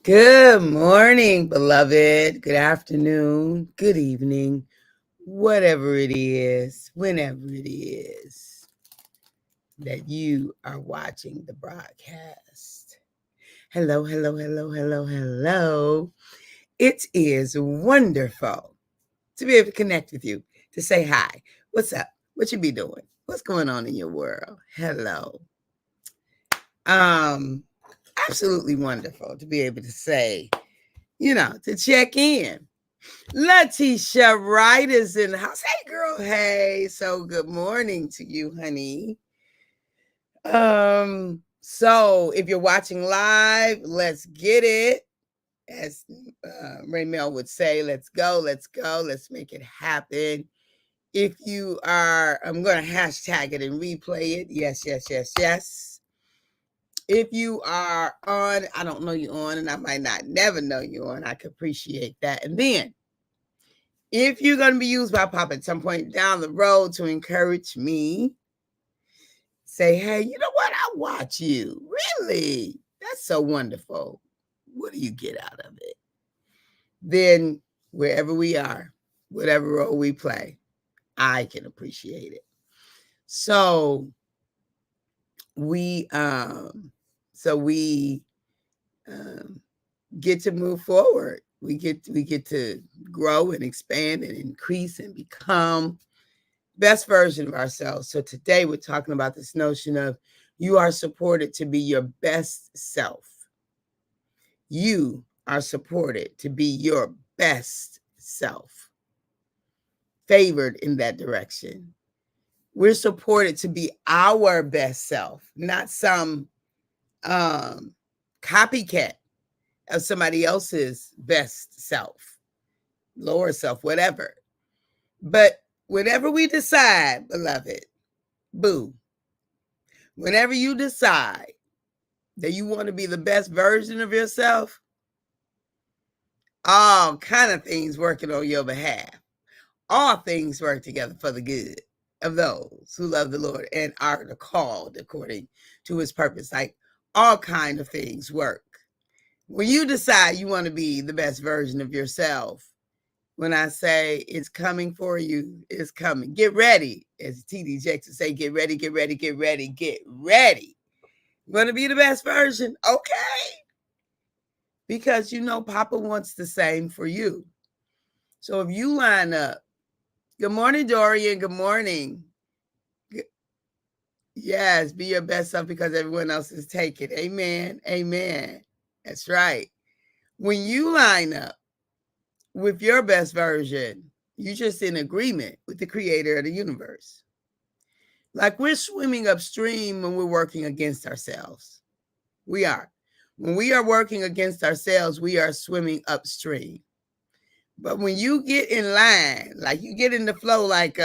Good morning, beloved. Good afternoon, good evening, whatever it is, whenever it is that you are watching the broadcast. Hello, hello, hello, hello, hello. It is wonderful to be able to connect with you, to say hi. What's up? What you be doing? What's going on in your world? Hello. Um, Absolutely wonderful to be able to say, to check in. Letitia Wright is in the house. Hey, girl. Hey. So good morning to you, honey. So if you're watching live, let's get it. As Raymel would say, let's go, let's make it happen. If you are, I'm going to hashtag it and replay it. Yes, yes, yes, yes. If you are on, I don't know you on, and I might not never know you on. I could appreciate that. And then if you're going to be used by Pop at some point down the road to encourage me, say, hey, you know what? I watch you. Really? That's so wonderful. What do you get out of it? Then wherever we are, whatever role we play, I can appreciate it. So we get to move forward. We get to grow and expand and increase and become best version of ourselves. So today we're talking about this notion of you are supported to be your best self. You are supported to be your best self, favored in that direction. We're supported to be our best self, not some copycat of somebody else's best self, lower self, whatever. But whenever we decide, beloved, boo, whenever you decide that you want to be the best version of yourself, all kind of things working on your behalf. All things work together for the good of those who love the Lord and are called according to his purpose. Like all kind of things work. When you decide you want to be the best version of yourself, when I say it's coming for you, it's coming. Get ready. As TD Jackson say, get ready, get ready, get ready, get ready. You want to be the best version? Okay. Because Papa wants the same for you. So if you line up, good morning, Dorian. Good morning. Yes, be your best self because everyone else is taken. Amen. Amen. That's right. When you line up with your best version, you're just in agreement with the creator of the universe. Like we're swimming upstream when we're working against ourselves. We are. When we are working against ourselves, we are swimming upstream. But when you get in line, like you get in the flow, like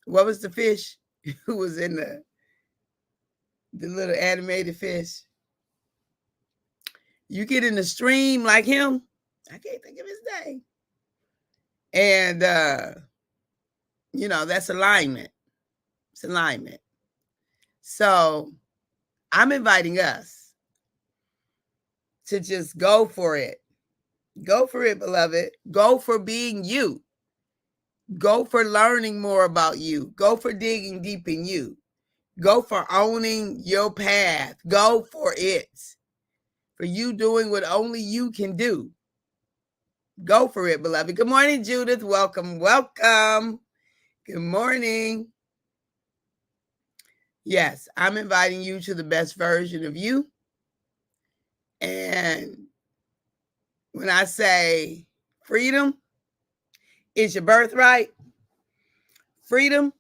what was the fish who was in the little animated fish? You get in the stream like him. I can't think of his name. And that's alignment. It's alignment. So I'm inviting us to just go for it. Go for it, beloved. Go for being you. Go for learning more about you. Go for digging deep in you. Go for owning your path. Go for it. For you doing what only you can do. Go for it, beloved. Good morning, Judith. Welcome, welcome. Good morning. Yes, I'm inviting you to the best version of you. And when I say freedom is your birthright, freedom,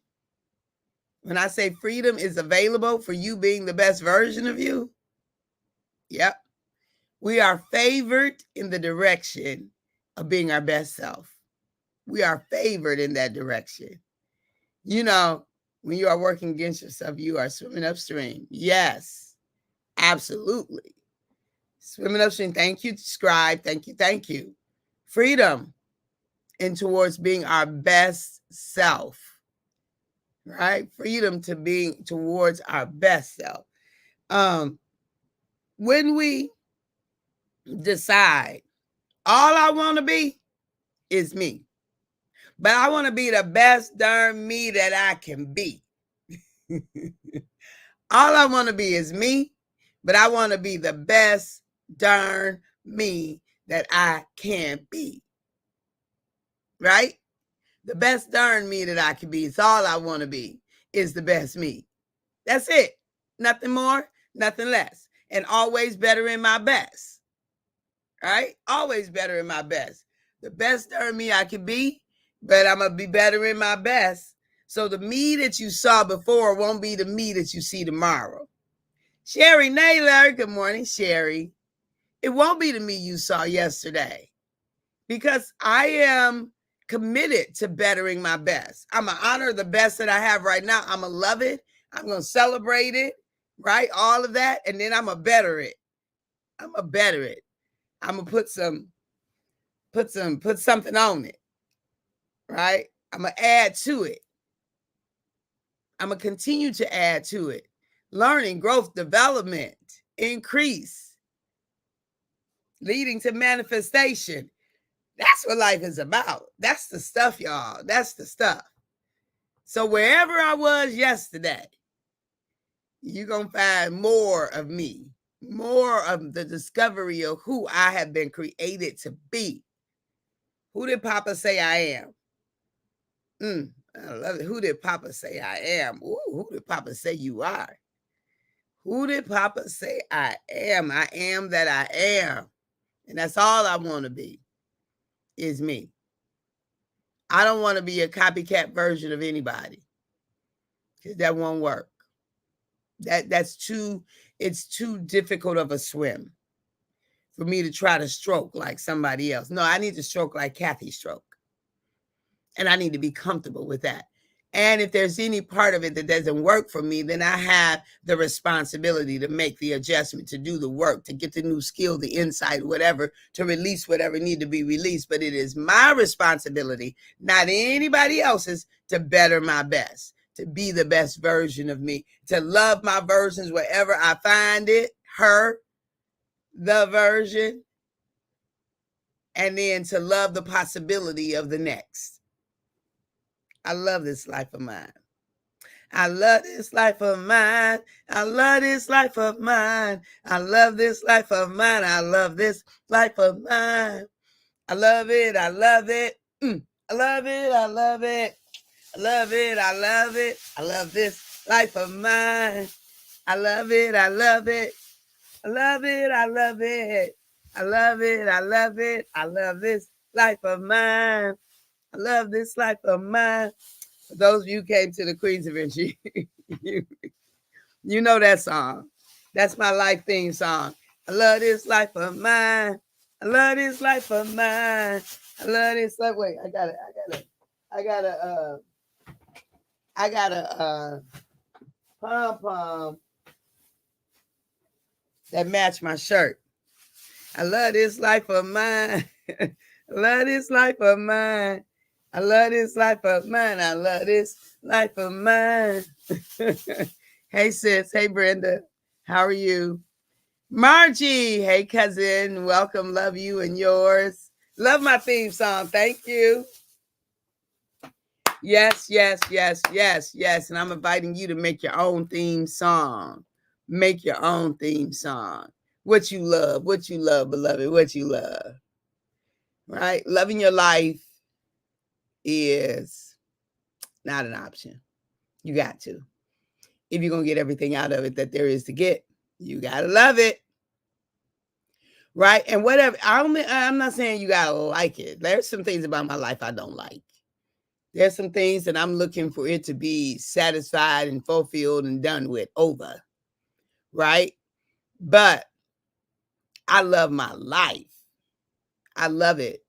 when I say freedom is available for you being the best version of you, yep, we are favored in the direction of being our best self. We are favored in that direction. When you are working against yourself, you are swimming upstream. Yes, absolutely. Swimming upstream. Thank you, scribe. Thank you. Thank you. Freedom and towards being our best self, right? Freedom to being towards our best self. when we decide all I want to be is me, but I want to be the best darn me that I can be. All I want to be is me, but I want to be the best darn me that I can be. Right? The best darn me that I can be. It's all I want to be is the best me. That's it. Nothing more, nothing less. And always better in my best. Right? Always better in my best. The best darn me I can be, but I'm going to be better in my best. So the me that you saw before won't be the me that you see tomorrow. Sherry Naylor, good morning, Sherry. It won't be the me you saw yesterday because I am committed to bettering my best. I'm going to honor the best that I have right now. I'm going to love it. I'm going to celebrate it, right? All of that. And then I'm going to better it. I'm going to better it. I'm going to put something on it, right? I'm going to add to it. I'm going to continue to add to it. Learning, growth, development, increase, leading to manifestation. That's what life is about. That's the stuff, y'all. That's the stuff. So wherever I was yesterday, you're going to find more of me, more of the discovery of who I have been created to be. Who did Papa say I am? I love it. Who did Papa say I am? Ooh, who did Papa say you are? Who did Papa say I am? I am that I am. And that's all I want to be, is me. I don't want to be a copycat version of anybody, because that won't work. It's too difficult of a swim for me to try to stroke like somebody else. No, I need to stroke like Kathy stroke. And I need to be comfortable with that. And if there's any part of it that doesn't work for me, then I have the responsibility to make the adjustment, to do the work, to get the new skill, the insight, whatever, to release whatever need to be released. But it is my responsibility, not anybody else's, to better my best, to be the best version of me, to love my versions wherever I find it, her, the version, and then to love the possibility of the next. I love this life of mine. I love this life of mine. I love this life of mine. I love this life of mine. I love this life of mine. I love it. I love it. I love it. I love it. I love it. I love it. I love this life of mine. I love it. I love it. I love it. I love it. I love it. I love it. I love this life of mine. I love this life of mine. For those of you who came to the Queen's event, you know that song. That's my life theme song. I love this life of mine. I love this life of mine. I love this life. Wait, I got a pom-pom that match my shirt. I love this life of mine. I love this life of mine. I love this life of mine. I love this life of mine. Hey, sis. Hey, Brenda. How are you? Margie. Hey, cousin. Welcome. Love you and yours. Love my theme song. Thank you. Yes, yes, yes, yes, yes. And I'm inviting you to make your own theme song. Make your own theme song. What you love, beloved, what you love. Right? Loving your life is not an option. You got to. If you're going to get everything out of it that there is to get, you got to love it. Right? And whatever, I'm not saying you got to like it. There's some things about my life I don't like. There's some things that I'm looking for it to be satisfied and fulfilled and done with, over. Right? But I love my life. I love it.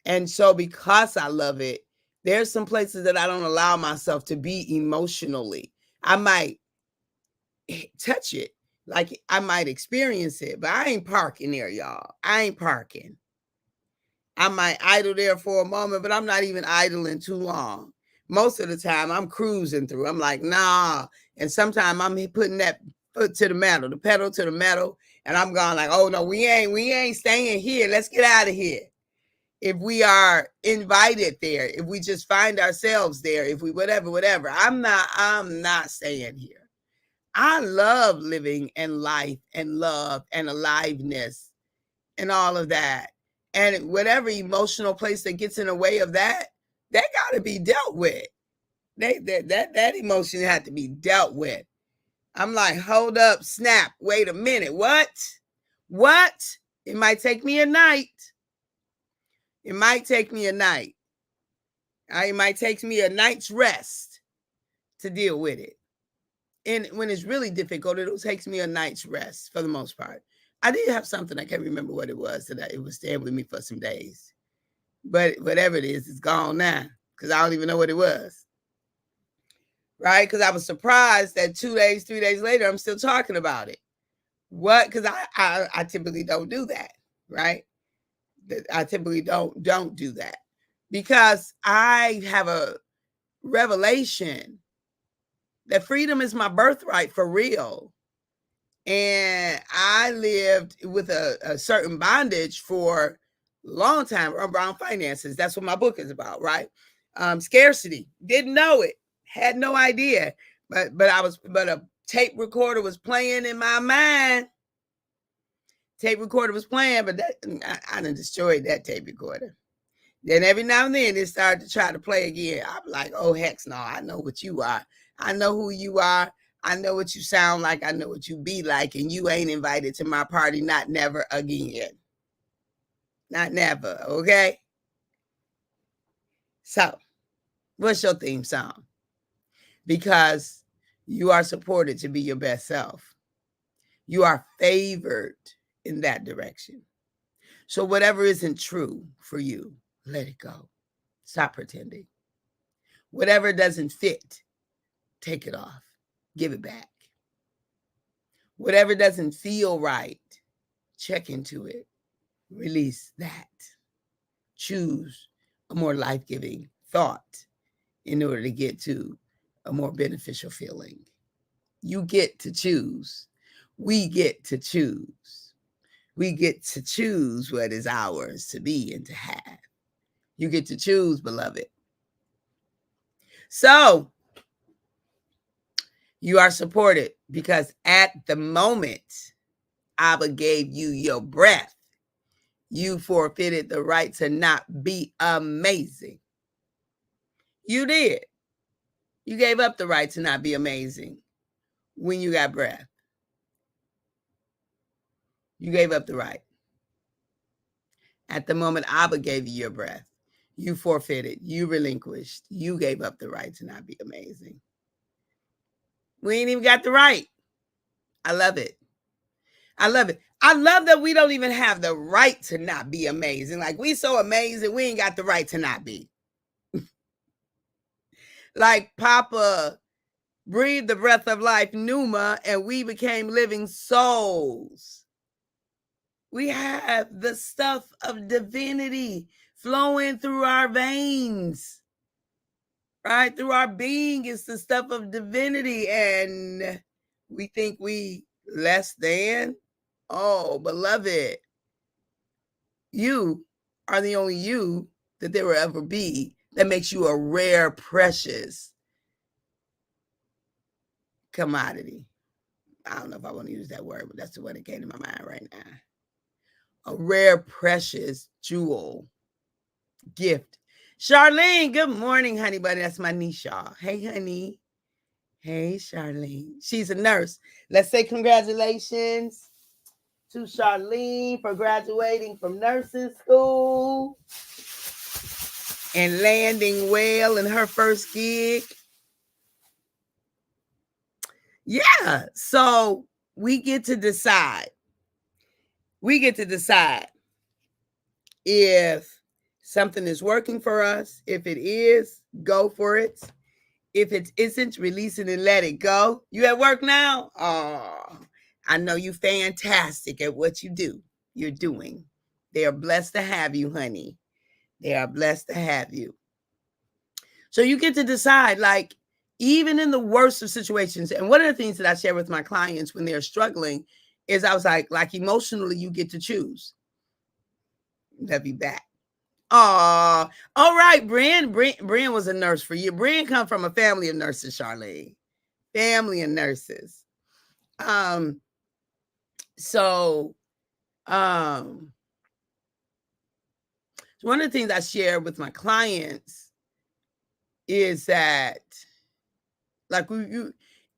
And so because I love it, there's some places that I don't allow myself to be emotionally. I might touch it, like I might experience it, but I ain't parking there, y'all. I ain't parking. I might idle there for a moment, but I'm not even idling too long. Most of the time, I'm cruising through. I'm like, nah. And sometimes I'm putting that foot to the metal, the pedal to the metal, And I'm going like, oh no, we ain't staying here. Let's get out of here. If we are invited there, if we just find ourselves there, if we whatever, I'm not staying here. I love living and life and love and aliveness and all of that. And whatever emotional place that gets in the way of that got to be dealt with. That emotion had to be dealt with. I'm like, hold up, snap, wait a minute. What? It might take me a night. It might take me a night. It might take me a night's rest to deal with it. And when it's really difficult, it takes me a night's rest for the most part. I did have something, I can't remember what it was, that it was staying with me for some days. But whatever it is, it's gone now because I don't even know what it was. Right? Because I was surprised that 2 days, 3 days later, I'm still talking about it. What? Because I typically don't do that, right? I typically don't do that because I have a revelation that freedom is my birthright for real. And I lived with a certain bondage for a long time around finances. That's what my book is about, right? Scarcity. Didn't know it. Had no idea. But a tape recorder was playing in my mind. Tape recorder was playing, but I done destroyed that tape recorder. Then every now and then it started to try to play again. I'm like, oh, heck no, I know what you are. I know who you are. I know what you sound like. I know what you be like. And you ain't invited to my party. Not never again. Not never. Okay? So, what's your theme song? Because you are supported to be your best self. You are favored in that direction. So whatever isn't true for you, let it go. Stop pretending. Whatever doesn't fit, take it off. Give it back. Whatever doesn't feel right, check into it. Release that. Choose a more life-giving thought in order to get to a more beneficial feeling. You get to choose. We get to choose. We get to choose what is ours to be and to have. You get to choose, beloved. So, you are supported because at the moment Abba gave you your breath, you forfeited the right to not be amazing. You did. You gave up the right to not be amazing when you got breath. You gave up the right. At the moment Abba gave you your breath, you forfeited, you relinquished, you gave up the right to not be amazing. We ain't even got the right. I love it. I love it. I love that we don't even have the right to not be amazing. Like, we so amazing, we ain't got the right to not be. Like Papa breathed the breath of life, Pneuma, and we became living souls. We have the stuff of divinity flowing through our veins, right? Through our being is the stuff of divinity, and we think we less than. Oh, beloved, you are the only you that there will ever be. That makes you a rare, precious commodity. I don't know if I want to use that word, but that's the one that came to my mind right now. A rare, precious jewel, gift. Charlene, good morning, honey bunny. That's my Nisha. Hey, honey. Hey, Charlene. She's a nurse. Let's say congratulations to Charlene for graduating from nursing school and landing well in her first gig. Yeah, so we get to decide. We get to decide if something is working for us. If it is, go for it. If it isn't, release it and let it go. You at work now? Oh, I know you fantastic at what you do. You're doing. They are blessed to have you, honey. They are blessed to have you. So you get to decide, like, even in the worst of situations, and one of the things that I share with my clients when they're struggling is I was like emotionally, you get to choose. Let me back. Oh, all right, Brian. Brian was a nurse for you. Brian come from a family of nurses, Charlene. Family of nurses. So one of the things I share with my clients is that, like,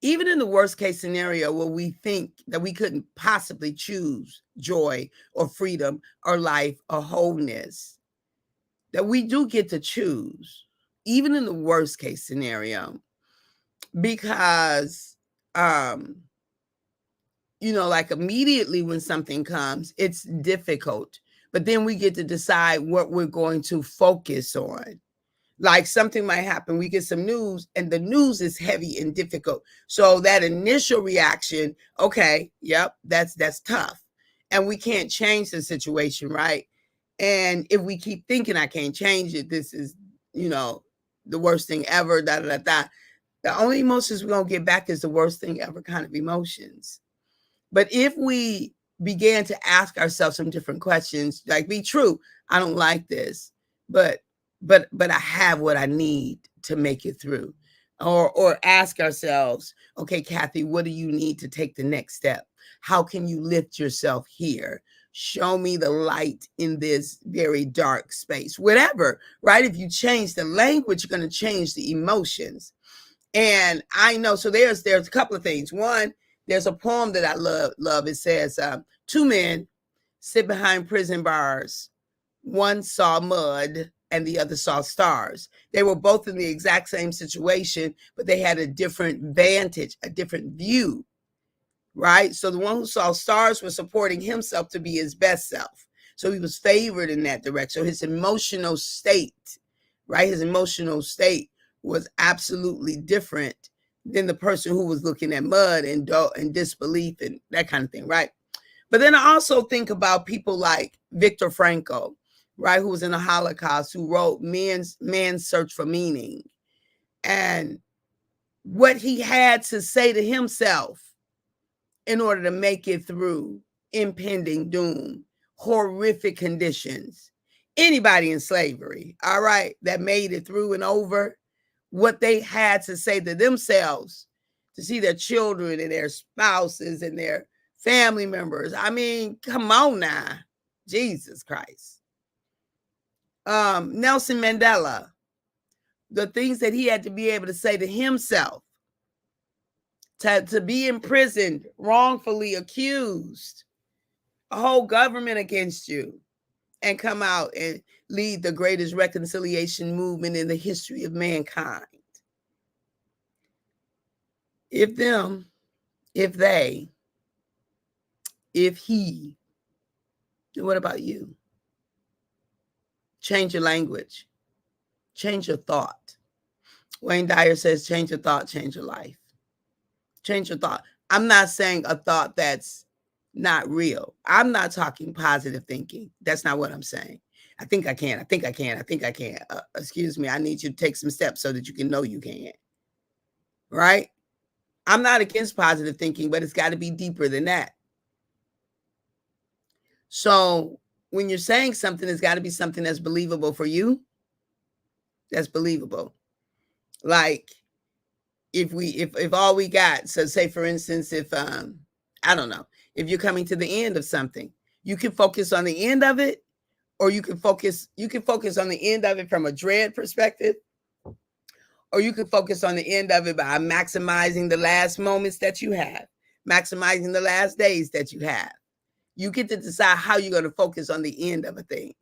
even in the worst case scenario where we think that we couldn't possibly choose joy or freedom or life or wholeness, that we do get to choose, even in the worst case scenario, because, like immediately when something comes, it's difficult, but then we get to decide what we're going to focus on. Like something might happen, we get some news and the news is heavy and difficult. So that initial reaction, okay, yep, that's tough. And we can't change the situation, right? And if we keep thinking I can't change it, this is, the worst thing ever, da da da. The only emotions we're gonna get back is the worst thing ever kind of emotions. But if we began to ask ourselves some different questions, like be true, I don't like this, but I have what I need to make it through. Or ask ourselves, okay, Kathy, what do you need to take the next step? How can you lift yourself here? Show me the light in this very dark space. Whatever, right? If you change the language, you're going to change the emotions. And I know, so there's a couple of things. One, there's a poem that I love. It says, two men sit behind prison bars. One saw mud and the other saw stars. They were both in the exact same situation, but they had a different vantage, a different view, right? So the one who saw stars was supporting himself to be his best self. So he was favored in that direction. So his emotional state, right? His emotional state was absolutely different than the person who was looking at mud and disbelief and that kind of thing, right? But then I also think about people like Viktor Frankl, right, who was in the Holocaust, who wrote Man's Search for Meaning, and what he had to say to himself in order to make it through impending doom, horrific conditions. Anybody in slavery, all right, that made it through and over, what they had to say to themselves to see their children and their spouses and their family members. I mean, come on now. Jesus Christ. Nelson Mandela, the things that he had to be able to say to himself, to be imprisoned, wrongfully accused, a whole government against you, and come out and lead the greatest reconciliation movement in the history of mankind. If them, if they, if he, then what about you? Change your language. Change your thought. Wayne Dyer says, change your thought, change your life. Change your thought. I'm not saying a thought that's not real. I'm not talking positive thinking. That's not what I'm saying. I think I can. I think I can. I think I can. Excuse me. I need you to take some steps so that you can know you can. Right? I'm not against positive thinking, but it's got to be deeper than that. So when you're saying something, it's got to be something that's believable for you. That's believable. Like if all we got, so say for instance, if I don't know, if you're coming to the end of something, you can focus on the end of it, or you can focus on the end of it from a dread perspective, or you can focus on the end of it by maximizing the last moments that you have, maximizing the last days that you have. You get to decide how you're going to focus on the end of a thing,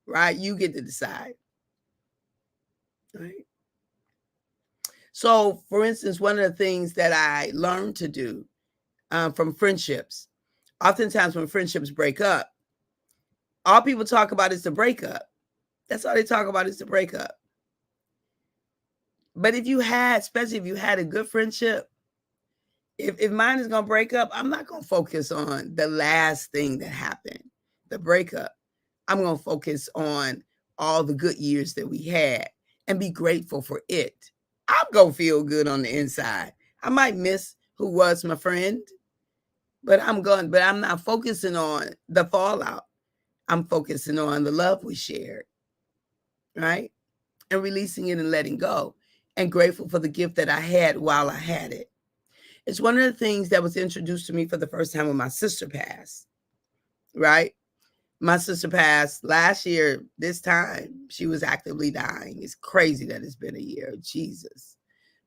right? You get to decide, right? So, for instance, one of the things that I learned to do from friendships, oftentimes when friendships break up, all people talk about is the breakup. That's all they talk about is the breakup. But if you had, especially if you had a good friendship, if mine is going to break up, I'm not going to focus on the last thing that happened, the breakup. I'm going to focus on all the good years that we had and be grateful for it. I'm going to feel good on the inside. I might miss who was my friend, But I'm not focusing on the fallout. I'm focusing on the love we shared, right? And releasing it and letting go, and grateful for the gift that I had while I had it. It's one of the things that was introduced to me for the first time when my sister passed, right? My sister passed last year. This time, she was actively dying. It's crazy that it's been a year. Jesus.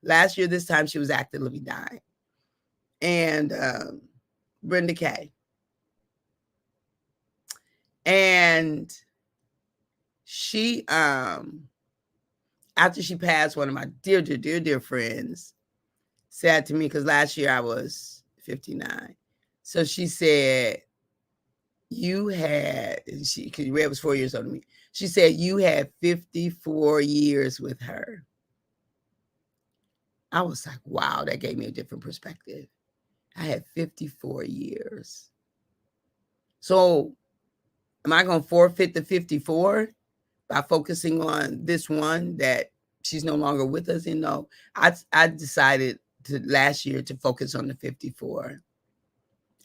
Last year, this time, she was actively dying. And Brenda Kay. And she, after she passed, one of my dear friends said to me, because last year I was 59. So she said, you had, because Red was 4 years older than me. She said, you had 54 years with her. I was like, wow, that gave me a different perspective. I had 54 years. So am I going to forfeit the 54 by focusing on this one that she's no longer with us? You know, I decided last year to focus on the 54.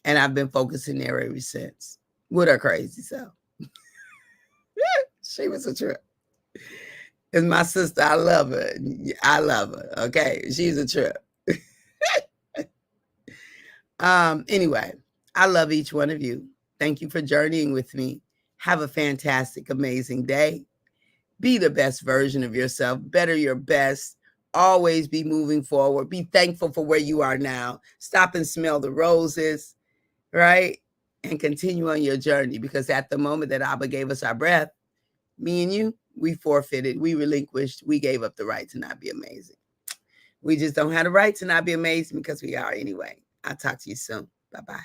And I've been focusing there ever since with her crazy self. She was a trip. It's my sister. I love her. I love her. Okay. She's a trip. Anyway, I love each one of you. Thank you for journeying with me. Have a fantastic, amazing day. Be the best version of yourself. Better your best. Always be moving forward. Be thankful for where you are now. Stop and smell the roses, right? And continue on your journey, because at the moment that Abba gave us our breath, me and you, we forfeited, we relinquished, we gave up the right to not be amazing. We just don't have the right to not be amazing, because we are anyway. I'll talk to you soon. Bye-bye.